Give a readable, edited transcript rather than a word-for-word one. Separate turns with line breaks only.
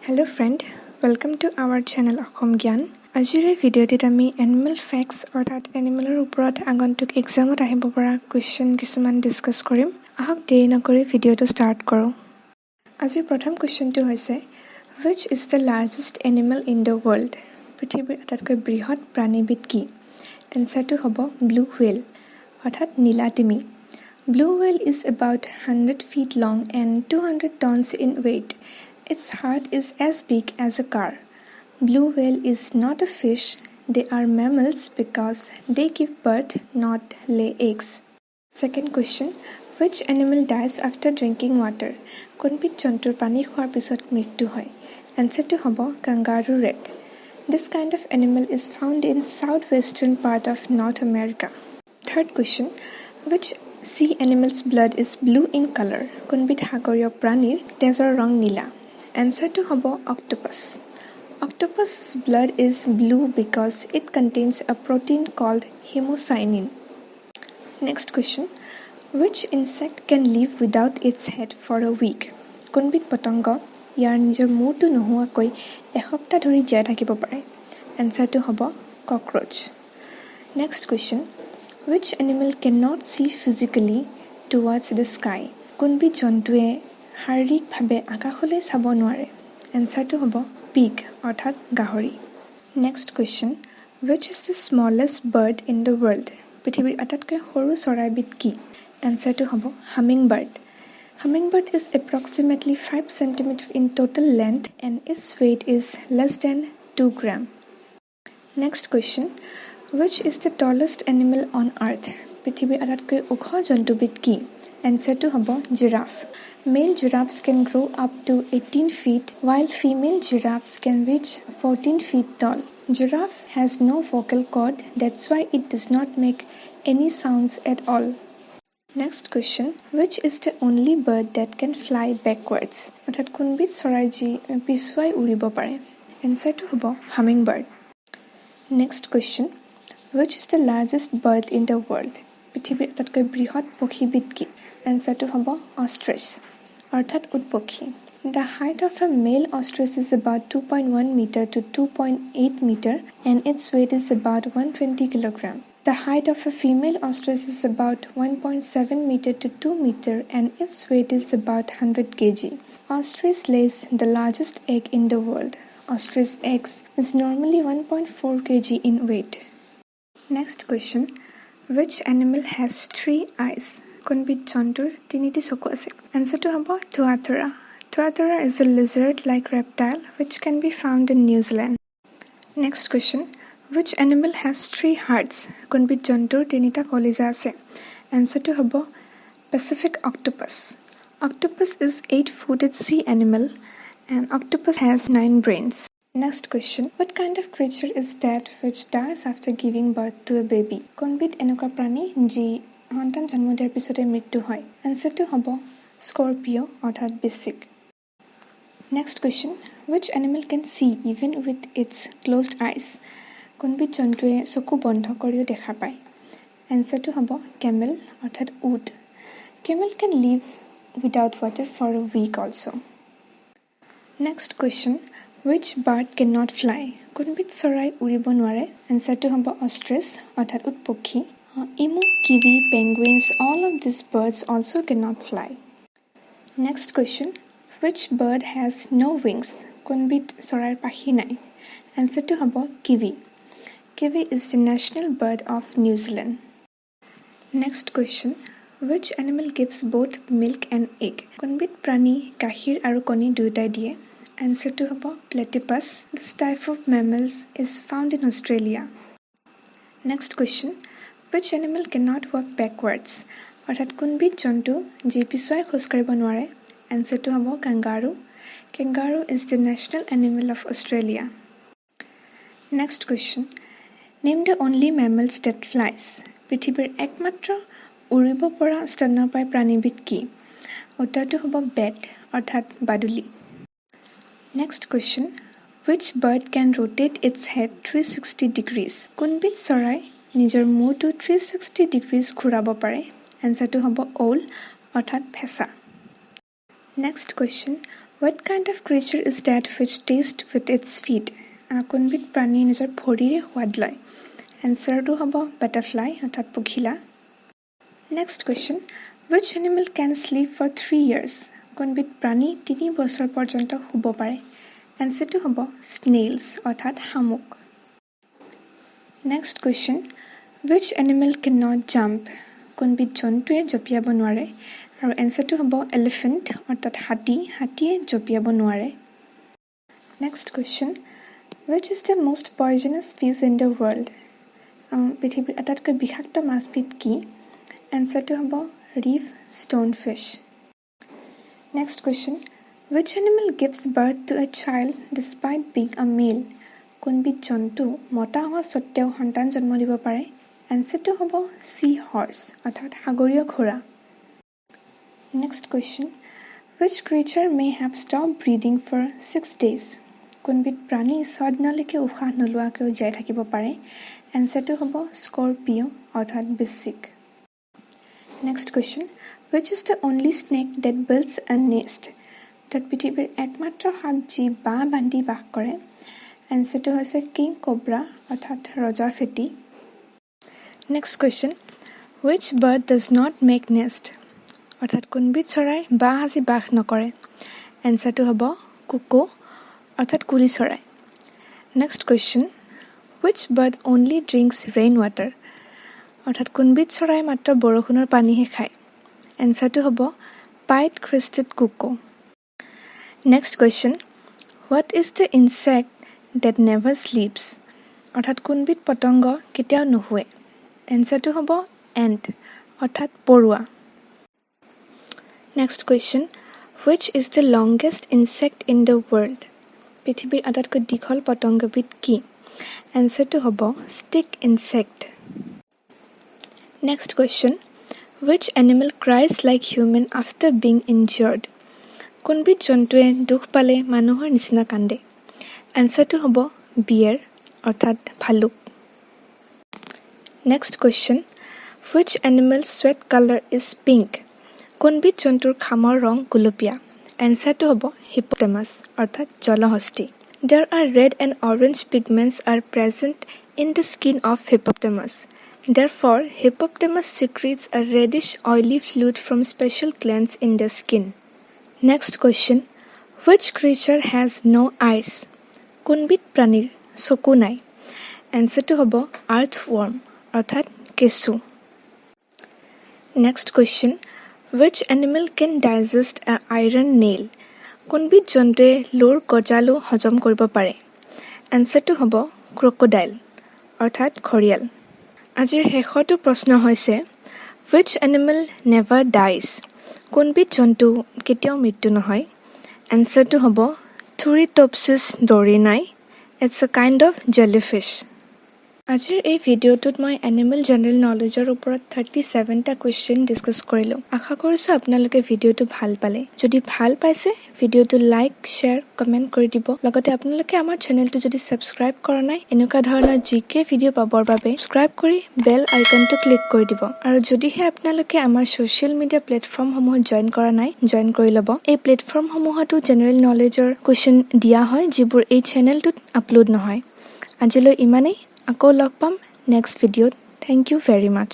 Hello friend, welcome to our channel Akhom Gyan. আজিৰ এই ভিডিঅ'টিত আমি এনিমেল ফেক্টছ অৰ্থাৎ এনিমেলৰ ওপৰত আগন্তুক এক্সামত আহিব পৰা কুৱেশ্যন কিছুমান ডিছকাছ কৰিম। আহক দেৰি নকৰি ভিডিঅ'টো ষ্টাৰ্ট কৰোঁ। আজিৰ প্ৰথম কুৱেশ্যনটো হৈছে which is the largest animal in the world? পৃথিৱীৰ আটাইতকৈ বৃহৎ প্ৰাণীবিধ কি? এনচাৰটো হ'ব ব্লু হুৱেল অৰ্থাৎ নীলা তিমি। Blue whale is about 100 feet long and 200 tons in weight. Its heart is as big as a car. Blue whale is not a fish. They are mammals because they give birth, not lay eggs. Second question, which animal dies after drinking water? কোনবিধ জন্তুৰ পানী খোৱাৰ পিছত মৃত্যু হয়? এনচাৰটো হ'ব kangaroo rat. This kind of animal is found in southwestern part of North America. Third question, which sea animal's blood is blue in color? কোনবিধ সাগৰীয় প্ৰাণীৰ তেজৰ ৰং নীলা? এনচাৰটো হ'ব octopus. Octopus's blood is blue because it contains a protein called hemocyanin. Next question, which insect can live without its head for a week? কোনবিধ পতংগ ইয়াৰ নিজৰ মূৰটো নোহোৱাকৈ এসপ্তাহ ধৰি জীয়াই থাকিব পাৰে? এনচাৰটো হ'ব cockroach. Next question, which animal cannot see physically towards the sky? কোনবিধ জন্তুৱে শাৰীৰিকভাৱে আকাশলৈ চাব নোৱাৰে? এনচাৰটো হ'ব pig অৰ্থাৎ গাহৰি। Next question, which is the smallest bird in the world? পৃথিৱীৰ আটাইতকৈ সৰু চৰাইবিধ কি? এনচাৰটো হ'ব hummingbird. Hummingbird is approximately 5 cm in total length and its weight is less than 2 gram. Next question, which is the tallest animal on earth? পৃথিৱীৰ আটাইতকৈ ওখ জন্তুবিধ কি? এনচাৰটো হ'ব giraffe. Male giraffes can grow up to 18 feet while female giraffes can reach 14 feet tall. Giraffe has no vocal cord, that's why it does not make any sounds at all. Next question, which is the only bird that can fly backwards? অৰ্থাৎ কোনবিধ চৰাই যি পিছুৱাই উৰিব পাৰে? এনচাৰটো হ'ব hummingbird. Next question, which is the largest bird in the world? পৃথিৱীৰ আটাইতকৈ বৃহৎ পক্ষীবিধ কি? এনচাৰটো হ'ব ostrich অৰ্থাৎ উটপক্ষী। The height of a male ostrich is about 2.1 meter to 2.8 meter and its weight is about 120 kilogram. The height of a female ostrich is about 1.7 meter to 2 meter and its weight is about 100 kg. Ostrich lays the largest egg in the world. Ostrich eggs is normally 1.4 kg in weight. Next question, which animal has 3 eyes? কোনবিধ জন্তুৰ তিনিটি চকু আছে? এনচাৰটো হ'ব tuatara. Tuatara is a lizard-like reptile which can be found in New Zealand. Next question, which animal has 3 hearts? কোনবিধ জন্তুৰ তিনিটা কলিজা আছে? এনচাৰটো হ'ব Pacific octopus. Octopus is 8-footed sea animal and octopus has 9 brains. Next question, what kind of creature is that which dies after giving birth to a baby? কোনবিধ এনেকুৱা প্ৰাণী যি সন্তান জন্ম দিয়াৰ পিছতে মৃত্যু হয়? এনচাৰটো হ'ব স্কৰ্পিঅ অৰ্থাৎ বিচিক। Next question, which animal can see even with its closed eyes? কোনবিধ জন্তুৱে চকু বন্ধ কৰিও দেখা পায়? এনচাৰটো হ'ব camel অৰ্থাৎ উট। Camel can live without water for a week also. Next question, which bird cannot fly? কোনবিধ চৰাই উৰিব নোৱাৰে? এনচাৰটো হ'ব ostrich অৰ্থাৎ উটপক্ষী। Emu, kiwi, penguins, all of these birds also cannot fly. Next question, which bird has no wings? কোনবিধ চৰাইৰ পাখি নাই? এনচাৰটো হ'ব kiwi. Kiwi is the national bird of New Zealand. Next question, which animal gives both milk and egg? কোনবিধ প্ৰাণী গাখীৰ আৰু কণী দুয়োটাই দিয়ে? এনচাৰটো হ'ব platypus. This type of mammals is found in Australia. Next question, which animal cannot walk backwards? অৰ্থাৎ কোনবিধ জন্তু যি পিছুৱাই খোজ কাঢ়িব নোৱাৰে? এনচাৰটো হ'ব kangaroo. Kangaroo is the national animal of Australia. Next question, name the only mammals that flies. পৃথিৱীৰ একমাত্ৰ উৰিব পৰা স্তন্যপায়ী প্ৰাণীবিধ কি? উত্তৰটো হ'ব bat অৰ্থাৎ বাদুলি। Next question, which bird can rotate its head 360 degrees? কোনবিধ চৰাই নিজৰ মূৰটো 360 degrees ঘূৰাব পাৰে? এনচাৰটো হ'ব owl অৰ্থাৎ ফেঁচা। Next question, What kind of creature is that which tastes with its feet? কোনবিধ প্ৰাণী নিজৰ ভৰিৰে সোৱাদ লয়? এনচাৰটো হ'ব বাটাৰফ্লাই অৰ্থাৎ পখিলা। Next question, which animal can sleep for 3 years? কোনবিধ প্ৰাণী 3 বছৰ পৰ্যন্ত শুব পাৰে? এনচাৰটো হ'ব স্নেইলছ অৰ্থাৎ শামুক। Next question, which animal cannot jump? কোনবিধ জন্তুৱে জঁপিয়াব নোৱাৰে? আৰু এনচাৰটো হ'ব এলিফেণ্ট অৰ্থাৎ হাতীয়ে জঁপিয়াব নোৱাৰে। Next question, which is the most poisonous fish in the world? পৃথিৱীৰ আটাইতকৈ বিষাক্ত মাছবিধ কি? এনচাৰটো হ'ব reef stonefish. Next question, which animal gives birth to a child despite being a male? কোনবিধ জন্তু মতা হোৱা স্বত্তেও সন্তান জন্ম দিব পাৰে? এনচাৰটো হ'ব চি হৰ্চ অৰ্থাৎ সাগৰীয় ঘোঁৰা। Next question, which creature may have stopped breathing for 6 days? কোনবিধ প্ৰাণী 6 দিনলৈকে উশাহ নোলোৱাকৈও জীয়াই থাকিব পাৰে? এনচাৰটো হ'ব স্কৰপিঅ অৰ্থাৎ বৃশ্চিক। Next question, which is the only snake that builds a nest? অৰ্থাৎ পৃথিৱীৰ একমাত্ৰ সাপ যি বাঁহ বান্ধি বাস কৰে। এনচাৰটো হৈছে কিং কোব্ৰা অৰ্থাৎ ৰজা ফেটি। Next question, which bird does not make nest? অৰ্থাৎ কোনবিধ চৰাই বাঁহ সাজি বাস নকৰে? এনচাৰটো হ'ব কুকু অৰ্থাৎ কুলি চৰাই। Next question, which bird only drinks rain water? অৰ্থাৎ কোনবিধ চৰাই মাত্ৰ বৰষুণৰ পানীহে খায়? এনচাৰটো হ'ব পাইট ক্ৰেষ্টেড কুকু। Next question, what is the insect that never sleeps? অৰ্থাৎ কোনবিধ পতংগ কেতিয়াও নুশুৱে? এনচাৰটো হ'ব এণ্ট অৰ্থাৎ পৰুৱা। Next question, which is the longest insect in the world? পৃথিৱীৰ আটাইতকৈ দীঘল পতংগবিধ কি? এনচাৰটো হ'ব stick insect. Next question, which animal cries like human after being injured? কোনবিধ জন্তুৱে দুখ পালে মানুহৰ নিচিনা কান্দে? এনচাৰটো হ'ব বিয়েৰ অৰ্থাৎ ভালুক। Next question, which animal sweat color is pink? কোনবিধ জন্তুৰ খামৰ ৰং গুলপীয়া? এনচাৰটো হ'ব হিপপটেমাছ অৰ্থাৎ জলহস্তী। There are red and orange pigments are present in the skin of hippopotamus. Therefore, hippopotamus secretes a reddish oily fluid from special glands in the skin. Next question, which creature has no eyes? কোনবিধ প্ৰাণীৰ চকু নাই? এনচাৰটো হ'ব আৰ্থৱৰ্ম অৰ্থাৎ কেঁচু। Next question, which animal can digest an iron nail? কোনবিধ জন্তুৱে লোৰ গজালো হজম কৰিব পাৰে? এনচাৰটো হ'ব ক্ৰক'ডাইল অৰ্থাৎ ঘৰিয়াল। আজিৰ শেষৰটো প্ৰশ্ন হৈছে which animal never dies? কোনবিধ জন্তু কেতিয়াও মৃত্যু নহয়? এনচাৰটো হ'ব Turritopsis dohrnii. It's a kind of jellyfish. আজিৰ এই ভিডিঅ'টোত মই এনিমেল জেনেৰেল নলেজৰ ওপৰত 37টা কুৱেশ্যন ডিছকাছ কৰিলোঁ। আশা কৰিছোঁ আপোনালোকে ভিডিঅ'টো ভাল পালে। যদি ভাল পাইছে ভিডিঅ'টো লাইক, শ্বেয়াৰ, কমেণ্ট কৰি দিব। লগতে আপোনালোকে আমাৰ চেনেলটো যদি ছাবস্ক্ৰাইব কৰা নাই, এনেকুৱা ধৰণৰ জিকে ভিডিঅ' পাবৰ বাবে ছাবস্ক্ৰাইব কৰি বেল আইকনটো ক্লিক কৰি দিব। আৰু যদিহে আপোনালোকে আমাৰ ছ'চিয়েল মিডিয়া প্লেটফৰ্মসমূহত জইন কৰা নাই, জইন কৰি ল'ব। এই প্লেটফৰ্মসমূহতো জেনেৰেল নলেজৰ কুৱেশ্যন দিয়া হয়, যিবোৰ এই চেনেলটোত আপলোড নহয়। আজিলৈ ইমানেই। আকৌ লগ পাম নেক্সট ভিডিঅ'ত। Thank you very much.